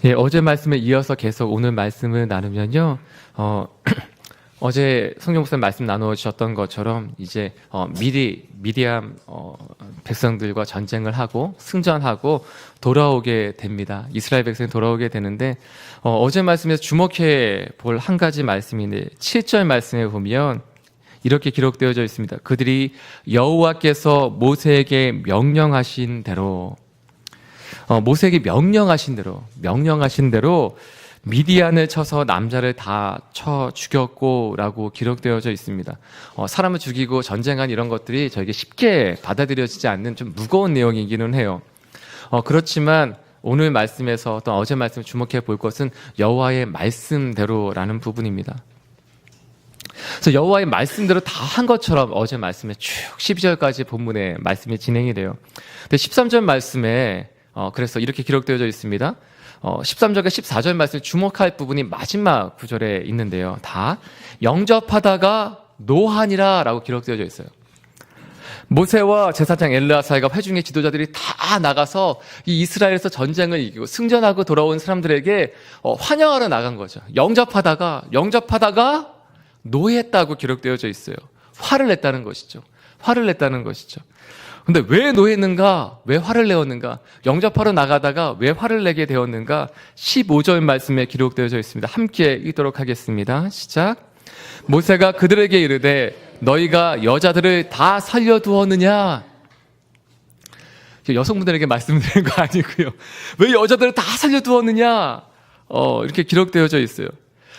예, 어제 말씀에 이어서 계속 오늘 말씀을 나누면요. 어제 성경 목사님 말씀 나누어 주셨던 것처럼 이제 미디안 백성들과 전쟁을 하고 승전하고 돌아오게 됩니다. 이스라엘 백성이 돌아오게 되는데 어제 말씀에서 주목해 볼 한 가지 말씀인데 7절 말씀에 보면 이렇게 기록되어져 있습니다. 그들이 여호와께서 모세에게 명령하신 대로 모세에게 명령하신 대로 미디안을 쳐서 남자를 다 쳐 죽였고 라고 기록되어져 있습니다. 사람을 죽이고 전쟁한 이런 것들이 저에게 쉽게 받아들여지지 않는 좀 무거운 내용이기는 해요. 그렇지만 오늘 말씀에서 또 어제 말씀에 주목해 볼 것은 여호와의 말씀대로라는 부분입니다. 그래서 여호와의 말씀대로 다 한 것처럼 어제 말씀에 쭉 12절까지 본문의 말씀이 진행이 돼요. 근데 13절 말씀에 그래서 이렇게 기록되어져 있습니다. 13절과 14절 말씀에 주목할 부분이 마지막 구절에 있는데요. 다 영접하다가 노하니라 라고 기록되어져 있어요. 모세와 제사장 엘르아살과 회중의 지도자들이 다 나가서 이 이스라엘에서 전쟁을 이기고 승전하고 돌아온 사람들에게 환영하러 나간 거죠. 영접하다가 노했다고 기록되어져 있어요. 화를 냈다는 것이죠. 근데 왜 노했는가? 왜 화를 내었는가? 영접하러 나가다가 왜 화를 내게 되었는가? 15절 말씀에 기록되어져 있습니다. 함께 읽도록 하겠습니다. 시작. 모세가 그들에게 이르되 너희가 여자들을 다 살려두었느냐? 여성분들에게 말씀드리는 거 아니고요. 왜 여자들을 다 살려두었느냐? 이렇게 기록되어져 있어요.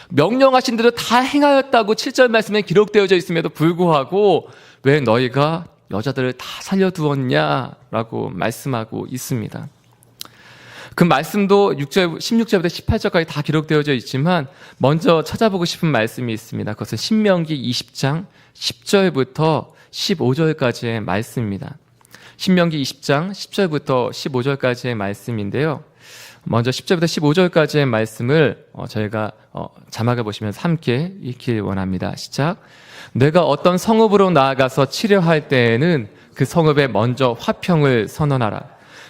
명령하신 대로 다 행하였다고 7절 말씀에 기록되어져 있음에도 불구하고 왜 너희가 여자들을 다 살려두었냐라고 말씀하고 있습니다. 그 말씀도 16절부터 18절까지 다 기록되어져 있지만 먼저 찾아보고 싶은 말씀이 있습니다. 그것은 신명기 20장 10절부터 15절까지의 말씀입니다. 신명기 20장 10절부터 15절까지의 말씀인데요. 먼저 10절부터 15절까지의 말씀을 저희가 자막을 보시면서 함께 읽길 원합니다. 시작. 내가 어떤 성읍으로 나아가서 치려할 때에는 그 성읍에 먼저 화평을 선언하라.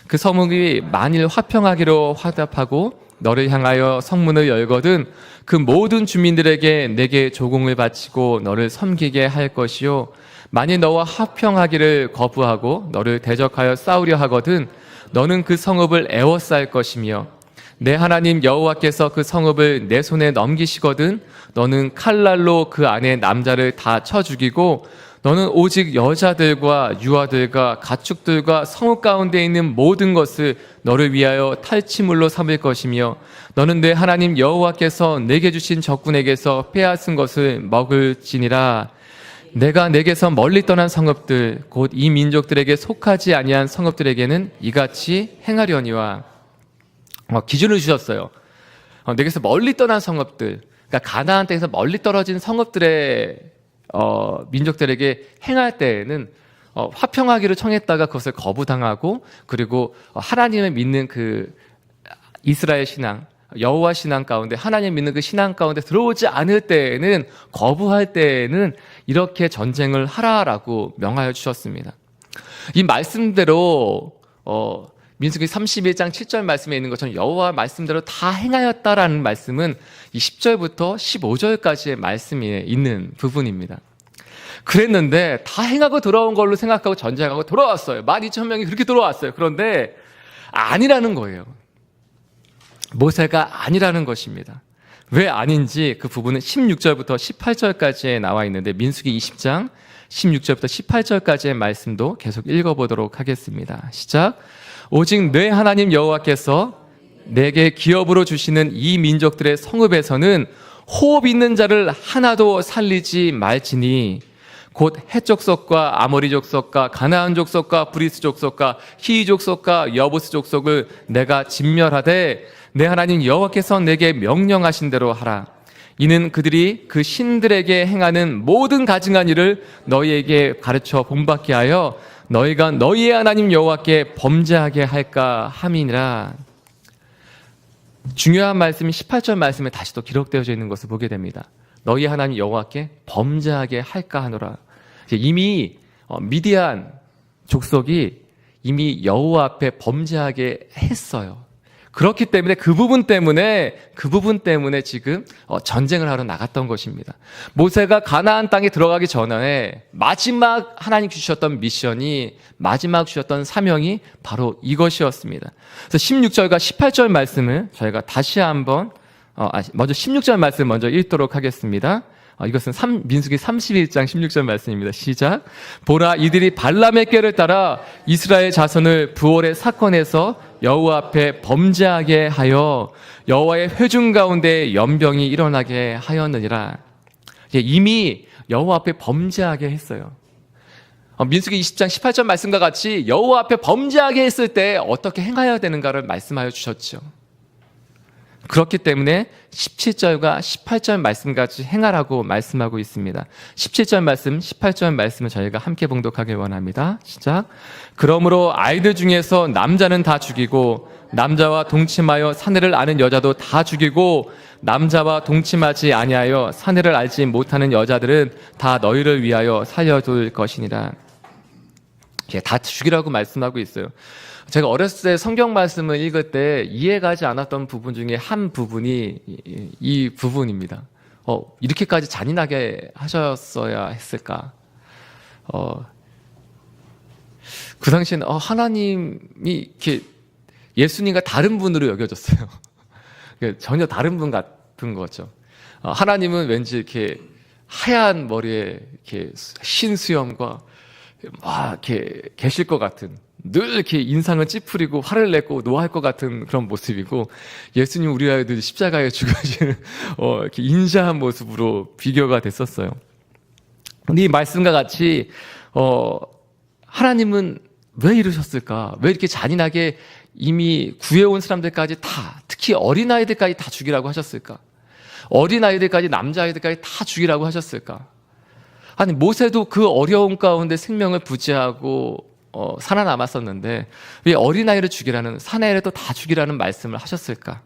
그 성읍이 만일 화평하기로 화답하고 너를 향하여 성문을 열거든 그 모든 주민들에게 내게 조공을 바치고 너를 섬기게 할 것이요. 만일 너와 화평하기를 거부하고 너를 대적하여 싸우려 하거든 너는 그 성읍을 에워쌀 것이며 내 하나님 여호와께서 그 성읍을 내 손에 넘기시거든 너는 칼날로 그 안에 남자를 다 쳐 죽이고 너는 오직 여자들과 유아들과 가축들과 성읍 가운데 있는 모든 것을 너를 위하여 탈취물로 삼을 것이며 너는 내 하나님 여호와께서 내게 주신 적군에게서 빼앗은 것을 먹을지니라. 내가 내게서 멀리 떠난 성읍들 곧 이 민족들에게 속하지 아니한 성읍들에게는 이같이 행하려니와. 기준을 주셨어요. 내게서 멀리 떠난 성읍들, 그러니까 가나안 땅에서 멀리 떨어진 성읍들의 민족들에게 행할 때에는 화평하기를 청했다가 그것을 거부당하고 그리고 하나님을 믿는 그 이스라엘 신앙, 여호와 신앙 가운데 하나님 믿는 그 신앙 가운데 들어오지 않을 때에는 거부할 때에는 이렇게 전쟁을 하라라고 명하여 주셨습니다. 이 말씀대로 민수기 31장 7절 말씀에 있는 것처럼 여호와 말씀대로 다 행하였다라는 말씀은 이 10절부터 15절까지의 말씀에 있는 부분입니다. 그랬는데 다 행하고 돌아온 걸로 생각하고 전쟁하고 돌아왔어요. 12,000명이 그렇게 돌아왔어요. 그런데 아니라는 거예요. 모세가 아니라는 것입니다. 왜 아닌지 그 부분은 16절부터 18절까지에 나와 있는데 민수기 20장 16절부터 18절까지의 말씀도 계속 읽어보도록 하겠습니다. 시작. 오직 내 하나님 여호와께서 내게 기업으로 주시는 이 민족들의 성읍에서는 호흡 있는 자를 하나도 살리지 말지니 곧 헷 족속과 아모리 족속과 가나안 족속과 브리스 족속과 히위 족속과 여부스 족속을 내가 진멸하되 내 하나님 여호와께서 내게 명령하신 대로 하라. 이는 그들이 그 신들에게 행하는 모든 가증한 일을 너희에게 가르쳐 본받게 하여 너희가 너희의 하나님 여호와께 범죄하게 할까 함이니라. 중요한 말씀이 18절 말씀에 다시 또 기록되어져 있는 것을 보게 됩니다. 너희 하나님 여호와께 범죄하게 할까 하노라. 이미 미디안 족속이 이미 여호와 앞에 범죄하게 했어요. 그렇기 때문에 그 부분 때문에 지금 전쟁을 하러 나갔던 것입니다. 모세가 가나안 땅에 들어가기 전에 마지막 하나님 주셨던 미션이, 마지막 주셨던 사명이 바로 이것이었습니다. 그래서 16절과 18절 말씀을 저희가 다시 한번 먼저 16절 말씀 먼저 읽도록 하겠습니다. 이것은 민수기 31장 16절 말씀입니다. 시작. 보라, 이들이 발람의 꾀를 따라 이스라엘 자손을 부올의 사건에서 여호와 앞에 범죄하게 하여 여호와의 회중 가운데 연병이 일어나게 하였느니라. 이미 여호와 앞에 범죄하게 했어요. 민수기 20장 18절 말씀과 같이 여호와 앞에 범죄하게 했을 때 어떻게 행하여야 되는가를 말씀하여 주셨죠. 그렇기 때문에 17절과 18절 말씀까지 행하라고 말씀하고 있습니다. 17절 말씀, 18절 말씀을 저희가 함께 봉독하길 원합니다. 시작. 그러므로 아이들 중에서 남자는 다 죽이고 남자와 동침하여 사내를 아는 여자도 다 죽이고 남자와 동침하지 아니하여 사내를 알지 못하는 여자들은 다 너희를 위하여 살려둘 것이니라. 다 죽이라고 말씀하고 있어요. 제가 어렸을 때 성경 말씀을 읽을 때 이해가지 않았던 부분 중에 한 부분이 이 부분입니다. 이렇게까지 잔인하게 하셨어야 했을까? 그 당시에는 하나님이 이렇게 예수님과 다른 분으로 여겨졌어요. 전혀 다른 분 같은 거죠. 하나님은 왠지 이렇게 하얀 머리에 이렇게 흰 수염과 막 이렇게 계실 것 같은, 늘 이렇게 인상을 찌푸리고 화를 내고 노할 것 같은 그런 모습이고, 예수님 우리 아이들 십자가에 죽으시는 이렇게 인자한 모습으로 비교가 됐었어요. 근데 이 말씀과 같이 하나님은 왜 이러셨을까? 왜 이렇게 잔인하게 이미 구해온 사람들까지 다, 특히 어린아이들까지 다 죽이라고 하셨을까? 어린아이들까지, 남자아이들까지 다 죽이라고 하셨을까? 아니, 모세도 그 어려움 가운데 생명을 부지하고 살아남았었는데 왜 어린아이를 죽이라는, 사내를 다 죽이라는 말씀을 하셨을까?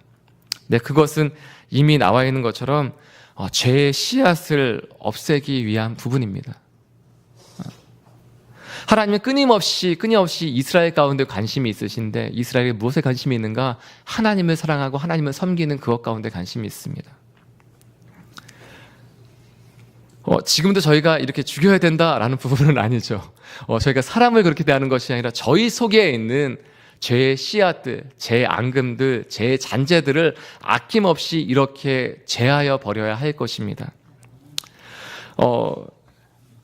네, 그것은 이미 나와 있는 것처럼 죄의 씨앗을 없애기 위한 부분입니다. 하나님은 끊임없이 이스라엘 가운데 관심이 있으신데, 이스라엘이 무엇에 관심이 있는가? 하나님을 사랑하고 하나님을 섬기는 그것 가운데 관심이 있습니다. 지금도 저희가 이렇게 죽여야 된다라는 부분은 아니죠. 저희가 사람을 그렇게 대하는 것이 아니라 저희 속에 있는 죄의 씨앗들, 죄의 앙금들, 죄의 잔재들을 아낌없이 이렇게 제하여 버려야 할 것입니다.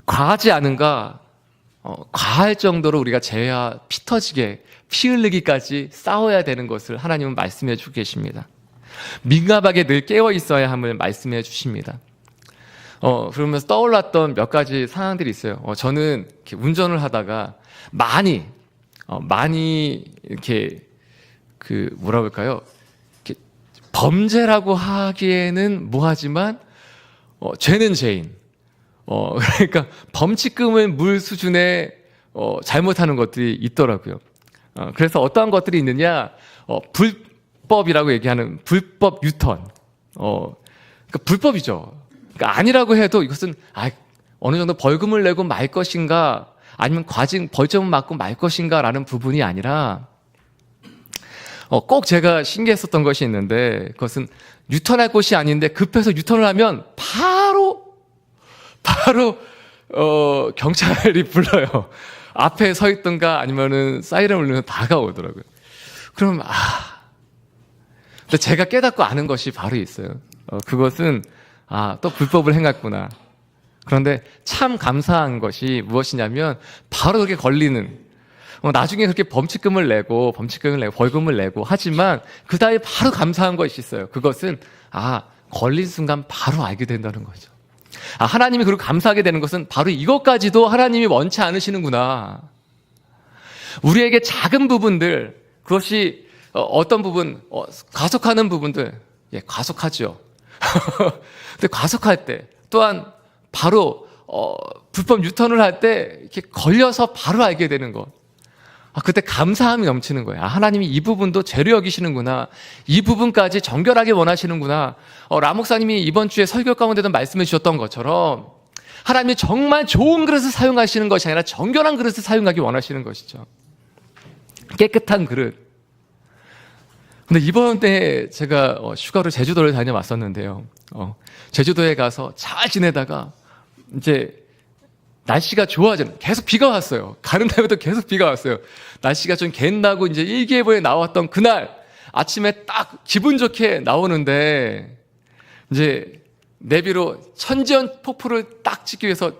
과하지 않은가? 과할 정도로 우리가 죄와 피 터지게, 피 흘리기까지 싸워야 되는 것을 하나님은 말씀해 주고 계십니다. 민감하게 늘 깨어 있어야 함을 말씀해 주십니다. 그러면서 떠올랐던 몇 가지 상황들이 있어요. 저는 이렇게 운전을 하다가 많이 이렇게 뭐라 그럴까요? 이렇게 범죄라고 하기에는 뭐하지만 죄는 죄인. 그러니까 범칙금을 물 수준의 잘못하는 것들이 있더라고요. 그래서 어떠한 것들이 있느냐? 불법이라고 얘기하는 불법 유턴. 그러니까 불법이죠. 그러니까 아니라고 해도 이것은 어느 정도 벌금을 내고 말 것인가, 아니면 벌점을 맞고 말 것인가라는 부분이 아니라, 꼭 제가 신기했었던 것이 있는데, 그것은 유턴할 곳이 아닌데 급해서 유턴을 하면 바로 경찰이 불러요. 앞에 서 있던가 아니면은 사이렌 울리면서 다가오더라고요. 그럼 근데 제가 깨닫고 아는 것이 바로 있어요. 그것은 또 불법을 행했구나. 그런데 참 감사한 것이 무엇이냐면, 바로 그렇게 걸리는, 나중에 그렇게 벌금을 내고 벌금을 내고 하지만 그 다음에 바로 감사한 것이 있어요. 그것은 걸린 순간 바로 알게 된다는 거죠. 하나님이 그렇게 감사하게 되는 것은 바로 이것까지도 하나님이 원치 않으시는구나. 우리에게 작은 부분들, 그것이 어떤 부분, 과속하는 부분들, 과속하죠. 근데 과속할 때, 또한 바로 불법 유턴을 할 때 이렇게 걸려서 바로 알게 되는 것. 그때 감사함이 넘치는 거예요. 하나님이 이 부분도 죄로 여기시는구나. 이 부분까지 정결하게 원하시는구나. 라 목사님이 이번 주에 설교 가운데도 말씀해 주셨던 것처럼, 하나님이 정말 좋은 그릇을 사용하시는 것이 아니라 정결한 그릇을 사용하기 원하시는 것이죠. 깨끗한 그릇. 근데 이번에 제가 휴가로 제주도를 다녀왔었는데요. 제주도에 가서 잘 지내다가 이제 날씨가 좋아지는, 계속 비가 왔어요. 가는 날부터 계속 비가 왔어요. 날씨가 좀 갠다고 이제 일기예보에 나왔던 그날 아침에 딱 기분 좋게 나오는데 이제 내비로 천지연 폭포를 딱 찍기 위해서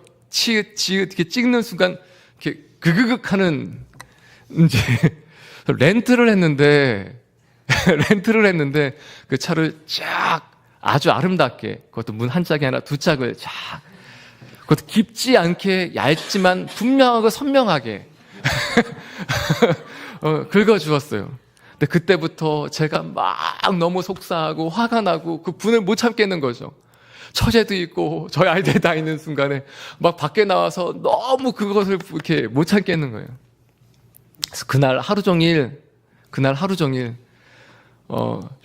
이렇게 찍는 순간 이렇게 그그극 하는 이제 렌트를 했는데 그 차를 쫙 아주 아름답게, 그것도 문 한 짝이 아니라 두 짝을 쫙, 그것도 깊지 않게 얇지만 분명하고 선명하게 긁어주었어요. 근데 그때부터 제가 막 너무 속상하고 화가 나고 그 분을 못 참겠는 거죠. 처제도 있고 저희 아이들이 다 있는 순간에 막 밖에 나와서 너무 그것을 이렇게 못 참겠는 거예요. 그래서 그날 하루 종일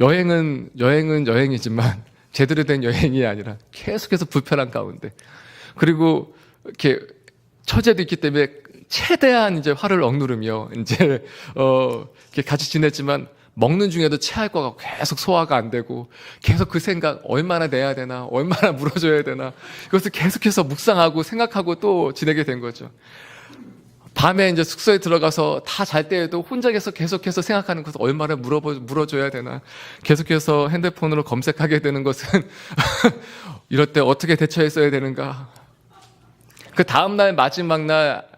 여행은 여행이지만 제대로 된 여행이 아니라 계속해서 불편한 가운데, 그리고 이렇게 처제도 있기 때문에 최대한 이제 화를 억누르며 이제 이렇게 같이 지냈지만 먹는 중에도 체할 것 같고 계속 소화가 안 되고 계속 그 생각, 얼마나 내야 되나, 얼마나 물어줘야 되나, 이것을 계속해서 묵상하고 생각하고 또 지내게 된 거죠. 밤에 이제 숙소에 들어가서 다 잘 때에도 혼자 계속해서 생각하는 것을 얼마나 물어줘야 되나, 계속해서 핸드폰으로 검색하게 되는 것은 이럴 때 어떻게 대처했어야 되는가. 그 다음날 마지막 날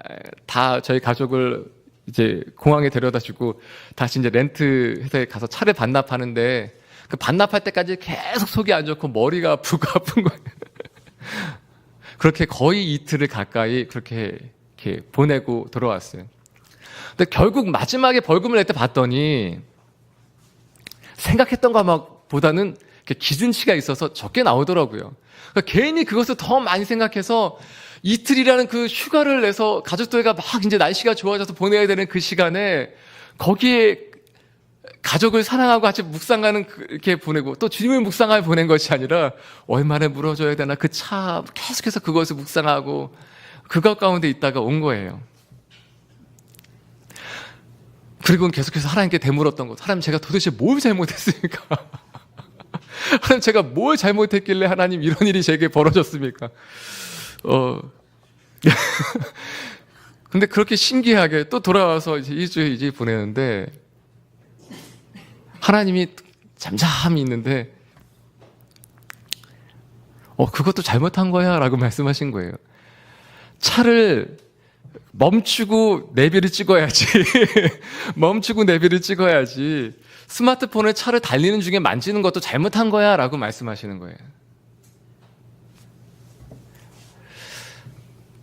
다 저희 가족을 이제 공항에 데려다 주고 다시 이제 렌트 회사에 가서 차를 반납하는데, 그 반납할 때까지 계속 속이 안 좋고 머리가 아프고 아픈 거예요. 그렇게 거의 이틀을 가까이 그렇게 이렇게 보내고 돌아왔어요. 근데 결국 마지막에 벌금을 낼 때 봤더니 생각했던 것보다는 기준치가 있어서 적게 나오더라고요. 그러니까 괜히 그것을 더 많이 생각해서 이틀이라는 그 휴가를 내서 가족들과 막 이제 날씨가 좋아져서 보내야 되는 그 시간에 거기에 가족을 사랑하고 같이 묵상하는 이렇게 보내고, 또 주님을 묵상하며 보낸 것이 아니라 얼마나 물어줘야 되나, 그 차 계속해서 그것을 묵상하고 그것 가운데 있다가 온 거예요. 그리고 계속해서 하나님께 되물었던 것. 하나님, 제가 도대체 뭘 잘못했습니까? 하나님, 제가 뭘 잘못했길래 하나님 이런 일이 제게 벌어졌습니까? 근데 그렇게 신기하게 또 돌아와서 이제 2주 보내는데 하나님이 잠잠히 있는데 그것도 잘못한 거야 라고 말씀하신 거예요. 차를 멈추고 내비를 찍어야지. 멈추고 내비를 찍어야지. 스마트폰을 차를 달리는 중에 만지는 것도 잘못한 거야 라고 말씀하시는 거예요.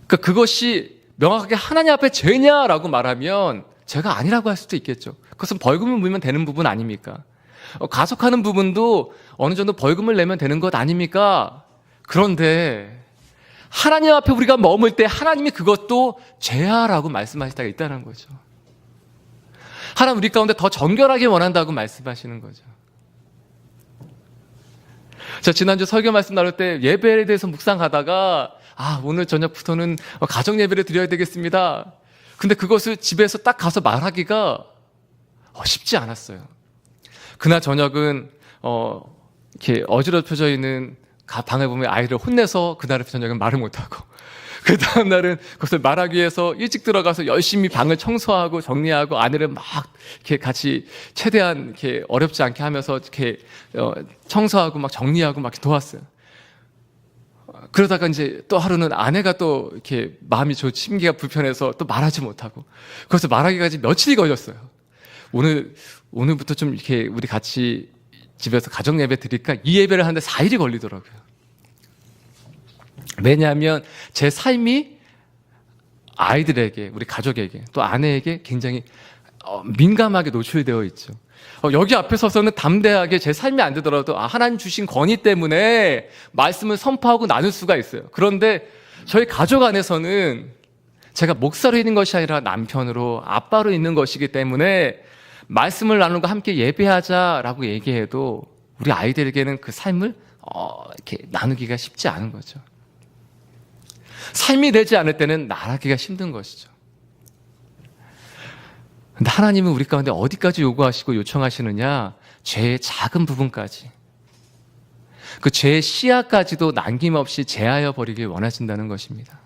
그러니까 그것이 명확하게 하나님 앞에 죄냐라고 말하면 제가 아니라고 할 수도 있겠죠. 그것은 벌금을 물면 되는 부분 아닙니까? 가속하는 부분도 어느 정도 벌금을 내면 되는 것 아닙니까? 그런데 하나님 앞에 우리가 머물 때 하나님이 그것도 죄야라고 말씀하실 때가 있다는 거죠. 하나님 우리 가운데 더 정결하게 원한다고 말씀하시는 거죠. 자, 지난주 설교 말씀 나눌 때 예배에 대해서 묵상하다가 오늘 저녁부터는 가정 예배를 드려야 되겠습니다. 근데 그것을 집에서 딱 가서 말하기가 쉽지 않았어요. 그날 저녁은 이렇게 어지럽혀져 있는 방에 보면 아이를 혼내서 그날 저녁은 말을 못하고, 그 다음 날은 그것을 말하기 위해서 일찍 들어가서 열심히 방을 청소하고 정리하고 아내를 막 이렇게 같이 최대한 이렇게 어렵지 않게 하면서 이렇게 청소하고 막 정리하고 막 도왔어요. 그러다가 이제 또 하루는 아내가 또 이렇게 마음이 심기가 불편해서 또 말하지 못하고, 그래서 말하기까지 며칠이 걸렸어요. 오늘부터 좀 이렇게 우리 같이 집에서 가정 예배 드릴까? 이 예배를 하는데 4일이 걸리더라고요. 왜냐하면 제 삶이 아이들에게, 우리 가족에게, 또 아내에게 굉장히 민감하게 노출되어 있죠. 여기 앞에 서서는 담대하게 제 삶이 안 되더라도 하나님 주신 권위 때문에 말씀을 선포하고 나눌 수가 있어요. 그런데 저희 가족 안에서는 제가 목사로 있는 것이 아니라 남편으로, 아빠로 있는 것이기 때문에 말씀을 나누고 함께 예배하자라고 얘기해도 우리 아이들에게는 그 삶을 이렇게 나누기가 쉽지 않은 거죠. 삶이 되지 않을 때는 나누기가 힘든 것이죠. 근데 하나님은 우리 가운데 어디까지 요구하시고 요청하시느냐? 죄의 작은 부분까지, 그 죄의 씨앗까지도 남김없이 제하여 버리길 원하신다는 것입니다.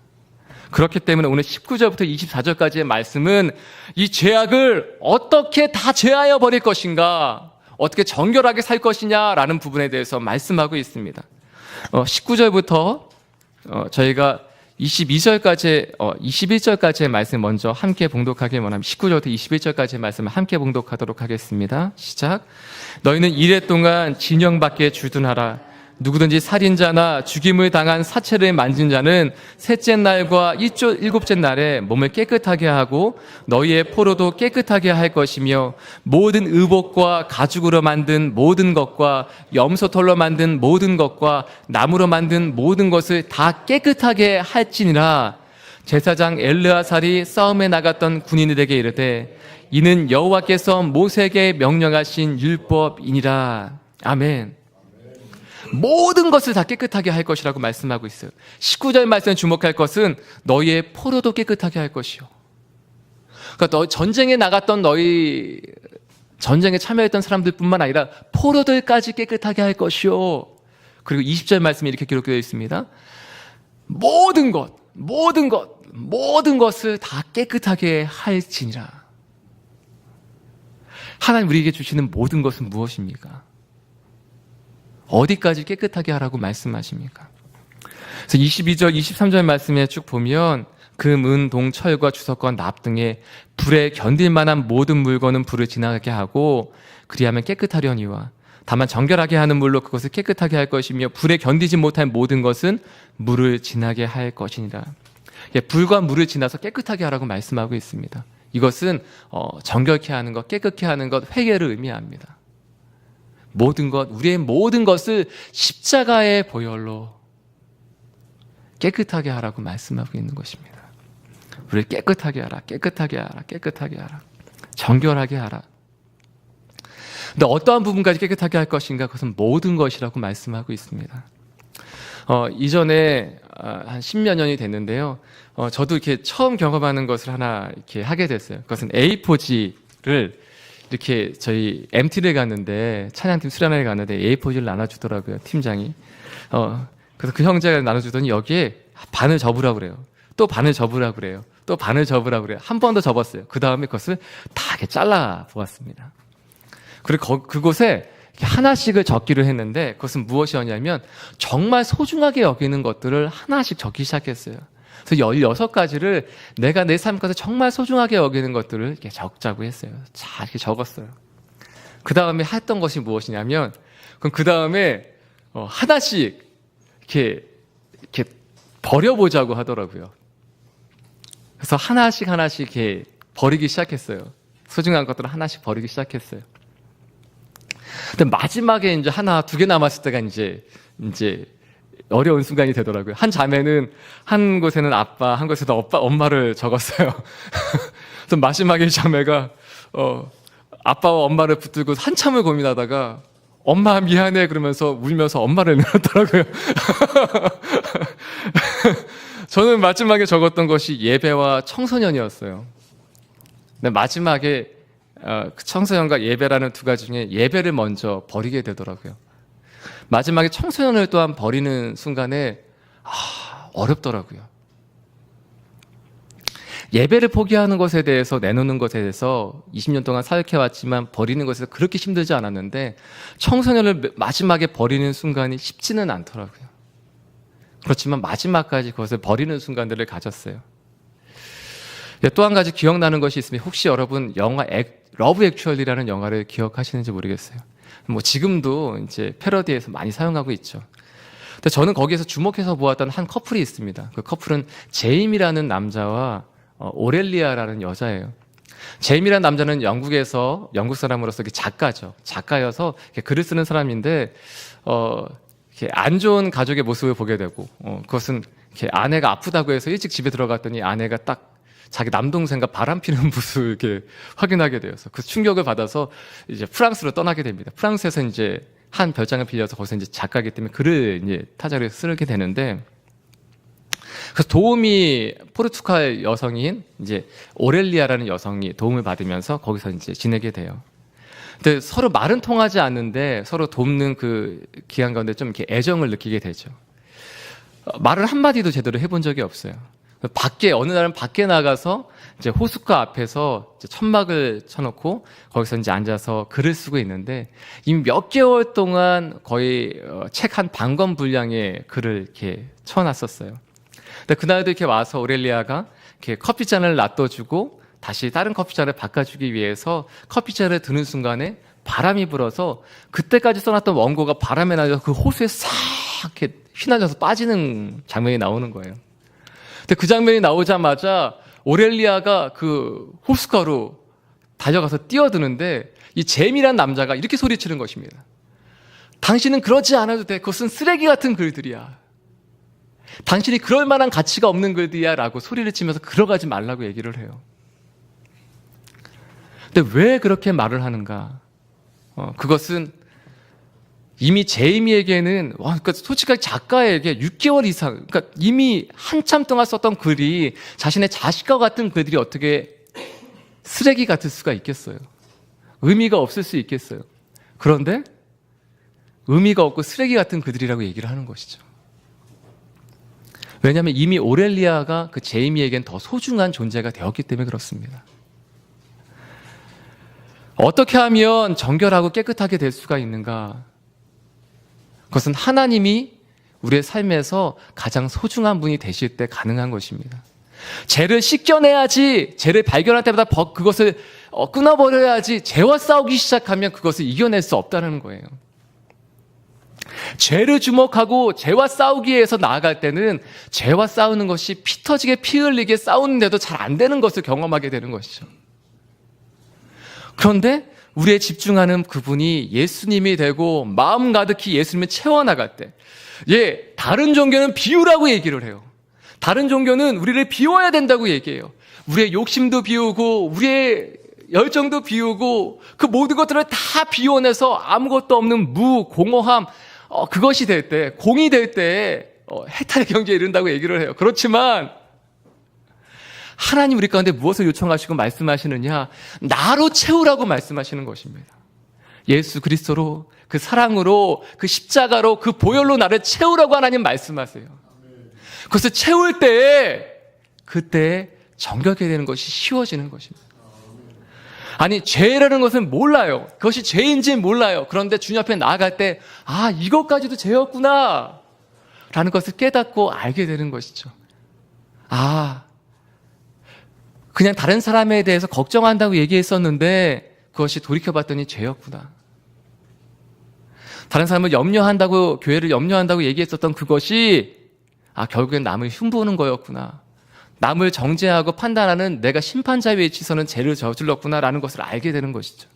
그렇기 때문에 오늘 19절부터 24절까지의 말씀은 이 죄악을 어떻게 다 제하여 버릴 것인가, 어떻게 정결하게 살 것이냐라는 부분에 대해서 말씀하고 있습니다. 19절부터 저희가 21절까지의 말씀 먼저 함께 봉독하기 원합니다. 19절부터 21절까지의 말씀을 함께 봉독하도록 하겠습니다. 시작. 너희는 이래 동안 진영밖에 주둔하라. 누구든지 살인자나 죽임을 당한 사체를 만진 자는 셋째 날과 일곱째 날에 몸을 깨끗하게 하고 너희의 포로도 깨끗하게 할 것이며 모든 의복과 가죽으로 만든 모든 것과 염소털로 만든 모든 것과 나무로 만든 모든 것을 다 깨끗하게 할지니라. 제사장 엘르아살이 싸움에 나갔던 군인들에게 이르되 이는 여호와께서 모세에게 명령하신 율법이니라. 아멘. 모든 것을 다 깨끗하게 할 것이라고 말씀하고 있어요. 19절 말씀에 주목할 것은 너희의 포로도 깨끗하게 할 것이요. 그러니까 전쟁에 나갔던 전쟁에 참여했던 사람들뿐만 아니라 포로들까지 깨끗하게 할 것이요. 그리고 20절 말씀이 이렇게 기록되어 있습니다. 모든 것을 다 깨끗하게 할지니라. 하나님 우리에게 주시는 모든 것은 무엇입니까? 어디까지 깨끗하게 하라고 말씀하십니까? 그래서 22절, 23절 말씀에 쭉 보면 금, 은, 동, 철과 주석과 납 등의 불에 견딜 만한 모든 물건은 불을 지나가게 하고 그리하면 깨끗하려니와 다만 정결하게 하는 물로 그것을 깨끗하게 할 것이며 불에 견디지 못할 모든 것은 물을 지나게 할 것이니라. 불과 물을 지나서 깨끗하게 하라고 말씀하고 있습니다. 이것은 정결케 하는 것, 깨끗게 하는 것, 회개를 의미합니다. 우리의 모든 것을 십자가의 보혈로 깨끗하게 하라고 말씀하고 있는 것입니다. 우리를 깨끗하게 하라, 깨끗하게 하라, 깨끗하게 하라, 정결하게 하라. 근데 어떠한 부분까지 깨끗하게 할 것인가? 그것은 모든 것이라고 말씀하고 있습니다. 이전에 한 10몇 년이 됐는데요. 저도 이렇게 처음 경험하는 것을 하나 이렇게 하게 됐어요. 그것은 A4지를 이렇게 저희 MT를 갔는데, 찬양팀 수련회를 갔는데 A4지를 나눠주더라고요, 팀장이. 그래서 그 형제가 나눠주더니 여기에 반을 접으라고 그래요. 또 반을 접으라고 그래요. 또 반을 접으라고 그래요. 한 번 더 접었어요. 그 다음에 그것을 다 이렇게 잘라 보았습니다. 그리고 그곳에 하나씩을 적기로 했는데 그것은 무엇이었냐면 정말 소중하게 여기는 것들을 하나씩 적기 시작했어요. 그래서 16가지를 내가 내 삶 가운데 정말 소중하게 여기는 것들을 이렇게 적자고 했어요. 자, 이렇게 적었어요. 그 다음에 했던 것이 무엇이냐면, 그럼 그 다음에 하나씩 이렇게 버려보자고 하더라고요. 그래서 하나씩 이렇게 버리기 시작했어요. 소중한 것들을 하나씩 버리기 시작했어요. 근데 마지막에 이제 하나, 두 개 남았을 때가 이제 어려운 순간이 되더라고요. 한 자매는 한 곳에는 아빠, 한 곳에는 엄마를 적었어요. 그래서 마지막에 자매가 아빠와 엄마를 붙들고 한참을 고민하다가 엄마 미안해 그러면서 울면서 엄마를 내렸더라고요. 저는 마지막에 적었던 것이 예배와 청소년이었어요. 근데 마지막에 그 청소년과 예배라는 두 가지 중에 예배를 먼저 버리게 되더라고요. 마지막에 청소년을 또한 버리는 순간에 어렵더라고요. 예배를 포기하는 것에 대해서, 내놓는 것에 대해서 20년 동안 사역해왔지만 버리는 것에서 그렇게 힘들지 않았는데 청소년을 마지막에 버리는 순간이 쉽지는 않더라고요. 그렇지만 마지막까지 그것을 버리는 순간들을 가졌어요. 또 한 가지 기억나는 것이 있으면, 혹시 여러분 영화 러브 액츄얼리라는 영화를 기억하시는지 모르겠어요. 뭐 지금도 이제 패러디에서 많이 사용하고 있죠. 근데 저는 거기에서 주목해서 보았던 한 커플이 있습니다. 그 커플은 제임이라는 남자와 오렐리아라는 여자예요. 제임이라는 남자는 영국 사람으로서 작가죠. 작가여서 글을 쓰는 사람인데 이렇게 안 좋은 가족의 모습을 보게 되고, 그것은 이렇게 아내가 아프다고 해서 일찍 집에 들어갔더니 아내가 딱 자기 남동생과 바람 피는 모습을 이렇게 확인하게 되어서 그 충격을 받아서 이제 프랑스로 떠나게 됩니다. 프랑스에서 이제 한 별장을 빌려서 거기서 이제 작가이기 때문에 글을 이제 타자로 쓰게 되는데, 그래서 포르투갈 여성인 이제 오렐리아라는 여성이 도움을 받으면서 거기서 이제 지내게 돼요. 근데 서로 말은 통하지 않는데 서로 돕는 그 기간 가운데 좀 이렇게 애정을 느끼게 되죠. 말을 한마디도 제대로 해본 적이 없어요. 어느 날은 밖에 나가서 이제 호숫가 앞에서 이제 천막을 쳐놓고 거기서 이제 앉아서 글을 쓰고 있는데 이미 몇 개월 동안 거의 책 한 반권 분량의 글을 이렇게 쳐놨었어요. 근데 그날도 이렇게 와서 오렐리아가 이렇게 커피잔을 놔둬주고 다시 다른 커피잔을 바꿔주기 위해서 커피잔을 드는 순간에 바람이 불어서 그때까지 써놨던 원고가 바람에 날려서 그 호수에 싹 이렇게 휘날려서 빠지는 장면이 나오는 거예요. 근데 그 장면이 나오자마자 오렐리아가 그 호숫가로 달려가서 뛰어드는데 이 제임이란 남자가 이렇게 소리치는 것입니다. 당신은 그러지 않아도 돼. 그것은 쓰레기 같은 글들이야. 당신이 그럴 만한 가치가 없는 글들이야 라고 소리를 치면서 들어가지 말라고 얘기를 해요. 근데 왜 그렇게 말을 하는가? 그것은 이미 제이미에게는 그러니까 솔직하게 작가에게 6개월 이상, 그러니까 이미 한참 동안 썼던 글이 자신의 자식과 같은 글들이 어떻게 쓰레기 같을 수가 있겠어요? 의미가 없을 수 있겠어요? 그런데 의미가 없고 쓰레기 같은 글들이라고 얘기를 하는 것이죠. 왜냐하면 이미 오렐리아가 그 제이미에겐 더 소중한 존재가 되었기 때문에 그렇습니다. 어떻게 하면 정결하고 깨끗하게 될 수가 있는가? 그것은 하나님이 우리의 삶에서 가장 소중한 분이 되실 때 가능한 것입니다. 죄를 씻겨내야지, 죄를 발견할 때마다 그것을 끊어버려야지, 죄와 싸우기 시작하면 그것을 이겨낼 수 없다는 거예요. 죄를 주목하고 죄와 싸우기 위해서 나아갈 때는 죄와 싸우는 것이 피 터지게 피 흘리게 싸우는데도 잘 안 되는 것을 경험하게 되는 것이죠. 그런데 우리의 집중하는 그분이 예수님이 되고 마음 가득히 예수님을 채워나갈 때, 다른 종교는 비우라고 얘기를 해요. 다른 종교는 우리를 비워야 된다고 얘기해요. 우리의 욕심도 비우고 우리의 열정도 비우고 그 모든 것들을 다 비워내서 아무것도 없는 공허함, 그것이 될 때, 공이 될 때 해탈의 경지에 이른다고 얘기를 해요. 그렇지만 하나님 우리 가운데 무엇을 요청하시고 말씀하시느냐? 나로 채우라고 말씀하시는 것입니다. 예수 그리스도로, 그 사랑으로, 그 십자가로, 그 보혈로 나를 채우라고 하나님 말씀하세요. 그것을 채울 때에 그때 정결하게 되는 것이 쉬워지는 것입니다. 아니, 죄라는 것은 몰라요. 그것이 죄인지 몰라요. 그런데 주님 앞에 나아갈 때 이것까지도 죄였구나 라는 것을 깨닫고 알게 되는 것이죠. 그냥 다른 사람에 대해서 걱정한다고 얘기했었는데 그것이 돌이켜봤더니 죄였구나. 다른 사람을 염려한다고, 교회를 염려한다고 얘기했었던 그것이 결국엔 남을 흉보는 거였구나. 남을 정죄하고 판단하는 내가 심판자 위에 치서는 죄를 저질렀구나라는 것을 알게 되는 것이죠.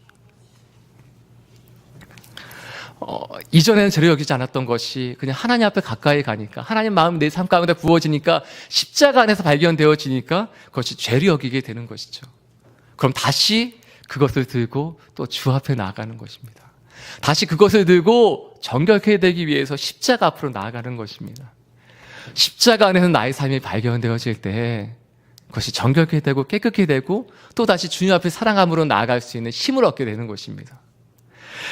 이전에는 죄를 여기지 않았던 것이 그냥 하나님 앞에 가까이 가니까, 하나님 마음이 내 삶 가운데 부어지니까, 십자가 안에서 발견되어지니까 그것이 죄를 여기게 되는 것이죠. 그럼 다시 그것을 들고 또 주 앞에 나아가는 것입니다. 다시 그것을 들고 정결케 되기 위해서 십자가 앞으로 나아가는 것입니다. 십자가 안에서 나의 삶이 발견되어질 때 그것이 정결케 되고 깨끗게 되고 또 다시 주님 앞에 사랑함으로 나아갈 수 있는 힘을 얻게 되는 것입니다.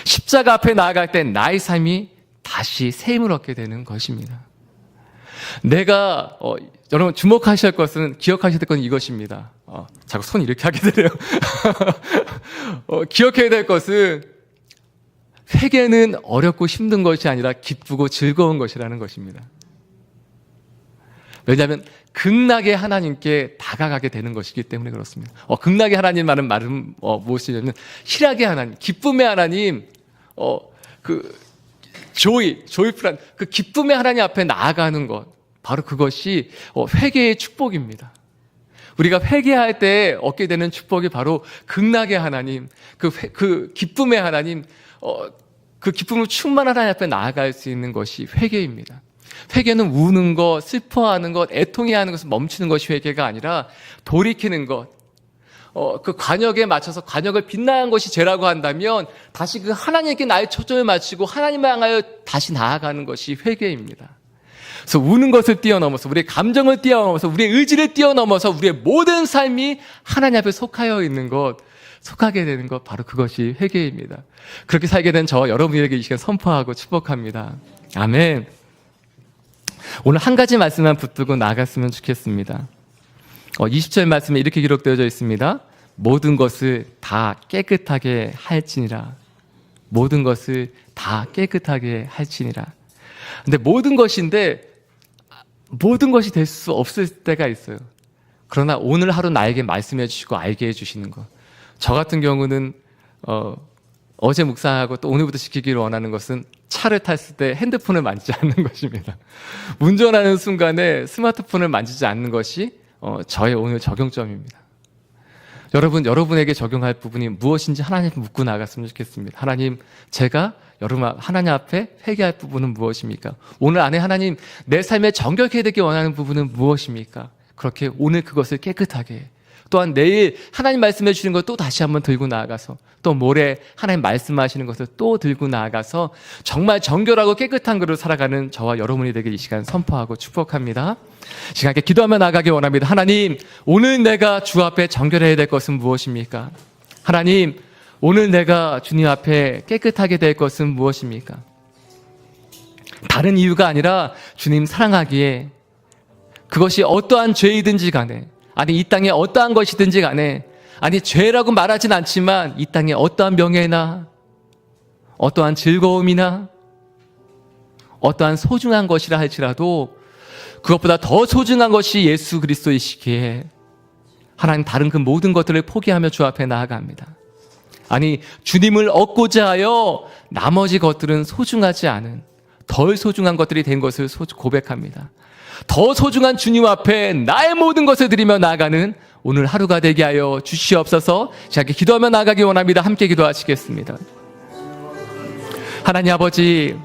십자가 앞에 나아갈 때 나의 삶이 다시 새 힘을 얻게 되는 것입니다. 내가 여러분 주목하셔야 할 것은, 기억하셔야 될 것은 이것입니다. 자꾸 손 이렇게 하게 되네요. 기억해야 될 것은 회개는 어렵고 힘든 것이 아니라 기쁘고 즐거운 것이라는 것입니다. 왜냐하면 극락의 하나님께 다가가게 되는 것이기 때문에 그렇습니다. 극락의 하나님이라는 말은 무엇이냐면 희락의 하나님, 기쁨의 하나님, 조이풀한 그 기쁨의 하나님 앞에 나아가는 것, 바로 그것이 회개의 축복입니다. 우리가 회개할 때 얻게 되는 축복이 바로 극락의 하나님, 그 기쁨의 하나님, 그 기쁨을 충만한 하나님 앞에 나아갈 수 있는 것이 회개입니다. 회개는 우는 것, 슬퍼하는 것, 애통해하는 것을 멈추는 것이 회개가 아니라 돌이키는 것, 그 관역에 맞춰서 관역을 빗나간 것이 죄라고 한다면 다시 그 하나님께 나의 초점을 맞추고 하나님을 향하여 다시 나아가는 것이 회개입니다. 그래서 우는 것을 뛰어넘어서, 우리의 감정을 뛰어넘어서, 우리의 의지를 뛰어넘어서 우리의 모든 삶이 하나님 앞에 속하여 있는 것, 속하게 되는 것, 바로 그것이 회개입니다. 그렇게 살게 된 저와 여러분에게 이 시간 선포하고 축복합니다. 아멘. 오늘 한 가지 말씀만 붙들고 나갔으면 좋겠습니다. 20절 말씀에 이렇게 기록되어져 있습니다. 모든 것을 다 깨끗하게 할지니라. 모든 것을 다 깨끗하게 할지니라. 근데 모든 것인데 모든 것이 될 수 없을 때가 있어요. 그러나 오늘 하루 나에게 말씀해 주시고 알게 해 주시는 것. 저 같은 경우는 어제 묵상하고 또 오늘부터 지키기를 원하는 것은 차를 탔을 때 핸드폰을 만지지 않는 것입니다. 운전하는 순간에 스마트폰을 만지지 않는 것이 저의 오늘 적용점입니다. 여러분에게 적용할 부분이 무엇인지 하나님 묻고 나갔으면 좋겠습니다. 하나님, 제가 하나님 앞에 회개할 부분은 무엇입니까? 오늘 안에 하나님, 내 삶에 정결해야 되기 원하는 부분은 무엇입니까? 그렇게 오늘 그것을 깨끗하게, 또한 내일 하나님 말씀해 주시는 것 또 다시 한번 들고 나아가서, 또 모레 하나님 말씀하시는 것을 또 들고 나아가서 정말 정결하고 깨끗한 그릇 살아가는 저와 여러분이 되길 이 시간 선포하고 축복합니다. 시간 함께 기도하며 나아가기 원합니다. 하나님, 오늘 내가 주 앞에 정결해야 될 것은 무엇입니까? 하나님, 오늘 내가 주님 앞에 깨끗하게 될 것은 무엇입니까? 다른 이유가 아니라 주님 사랑하기에, 그것이 어떠한 죄이든지 간에, 아니 이 땅에 어떠한 것이든지 간에, 아니 죄라고 말하진 않지만 이 땅에 어떠한 명예나 어떠한 즐거움이나 어떠한 소중한 것이라 할지라도 그것보다 더 소중한 것이 예수 그리스도이시기에 하나님, 다른 그 모든 것들을 포기하며 주 앞에 나아갑니다. 아니 주님을 얻고자 하여 나머지 것들은 소중하지 않은, 덜 소중한 것들이 된 것을 고백합니다. 더 소중한 주님 앞에 나의 모든 것을 드리며 나아가는 오늘 하루가 되게 하여 주시옵소서. 시작해 기도하며 나아가기 원합니다. 함께 기도하시겠습니다. 하나님 아버지,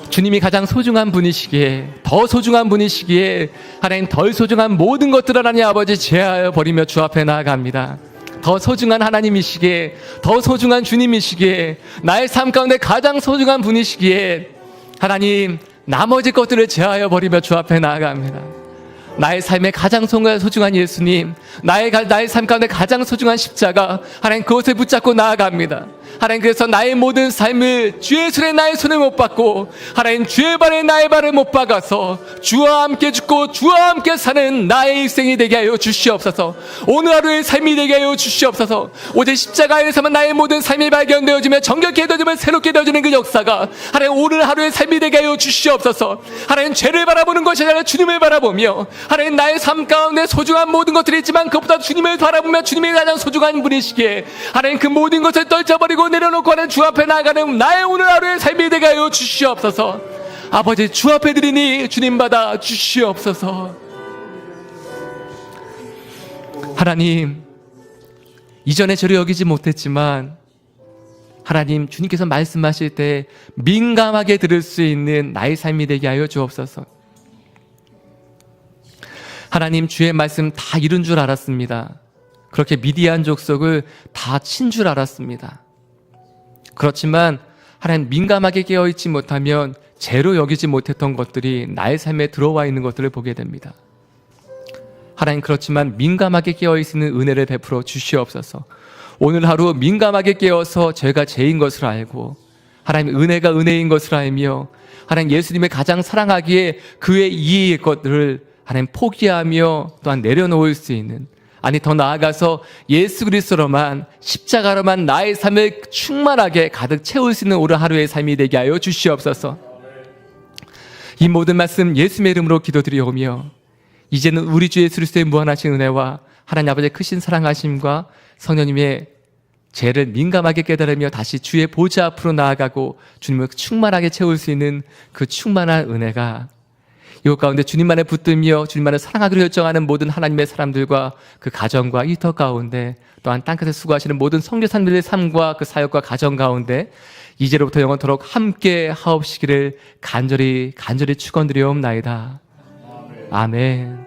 주님이 가장 소중한 분이시기에, 더 소중한 분이시기에 하나님, 덜 소중한 모든 것들을 하나님 아버지 제하여 버리며 주 앞에 나아갑니다. 더 소중한 하나님이시기에, 더 소중한 주님이시기에, 나의 삶 가운데 가장 소중한 분이시기에 하나님, 나머지 것들을 제하여 버리며 주 앞에 나아갑니다. 나의 삶에 가장 소중한 예수님, 나의 삶 가운데 가장 소중한 십자가, 하나님 그것을 붙잡고 나아갑니다. 하나님, 그래서 나의 모든 삶을 주의 손에 나의 손을 못 박고, 하나님 주의 발에 나의 발을 못 박아서 주와 함께 죽고 주와 함께 사는 나의 일생이 되게 하여 주시옵소서. 오늘 하루의 삶이 되게 하여 주시옵소서. 오직 십자가에서만 나의 모든 삶이 발견되어지며 정결케 되어지며 새롭게 되어지는 그 역사가 하나님 오늘 하루의 삶이 되게 하여 주시옵소서. 하나님, 죄를 바라보는 것이 아니라 주님을 바라보며, 하나님 나의 삶 가운데 소중한 모든 것들이 있지만 그것보다 주님을 바라보며 주님이 가장 소중한 분이시기에 하나님 그 모든 것을 떨쳐버리고 내려놓고 하는 주 앞에 나아가는 나의 오늘 하루의 삶이 되게 하여 주시옵소서. 아버지, 주 앞에 드리니 주님 받아 주시옵소서. 하나님, 이전에 저를 여기지 못했지만 하나님, 주님께서 말씀하실 때 민감하게 들을 수 있는 나의 삶이 되게 하여 주옵소서. 하나님, 주의 말씀 다 이룬 줄 알았습니다. 그렇게 미디안 족속을 다 친 줄 알았습니다. 그렇지만 하나님, 민감하게 깨어있지 못하면 죄로 여기지 못했던 것들이 나의 삶에 들어와 있는 것들을 보게 됩니다. 하나님, 그렇지만 민감하게 깨어있는 은혜를 베풀어 주시옵소서. 오늘 하루 민감하게 깨어서 죄가 죄인 것을 알고, 하나님 은혜가 은혜인 것을 알며, 하나님 예수님의 가장 사랑하기에 그의 이의 것들을 하나님 포기하며 또한 내려놓을 수 있는, 아니 더 나아가서 예수 그리스도로만, 십자가로만 나의 삶을 충만하게 가득 채울 수 있는 오늘 하루의 삶이 되게 하여 주시옵소서. 이 모든 말씀 예수님의 이름으로 기도드리오며, 이제는 우리 주 예수 그리스도의 무한하신 은혜와 하나님 아버지의 크신 사랑하심과 성령님의 죄를 민감하게 깨달으며 다시 주의 보좌 앞으로 나아가고 주님을 충만하게 채울 수 있는 그 충만한 은혜가 이곳 가운데 주님만을 붙들며 주님만을 사랑하기로 결정하는 모든 하나님의 사람들과 그 가정과 일터 가운데, 또한 땅끝에 수고하시는 모든 선교사님들의 삶과 그 사역과 가정 가운데 이제로부터 영원토록 함께 하옵시기를 간절히 축원드리옵나이다. 아멘.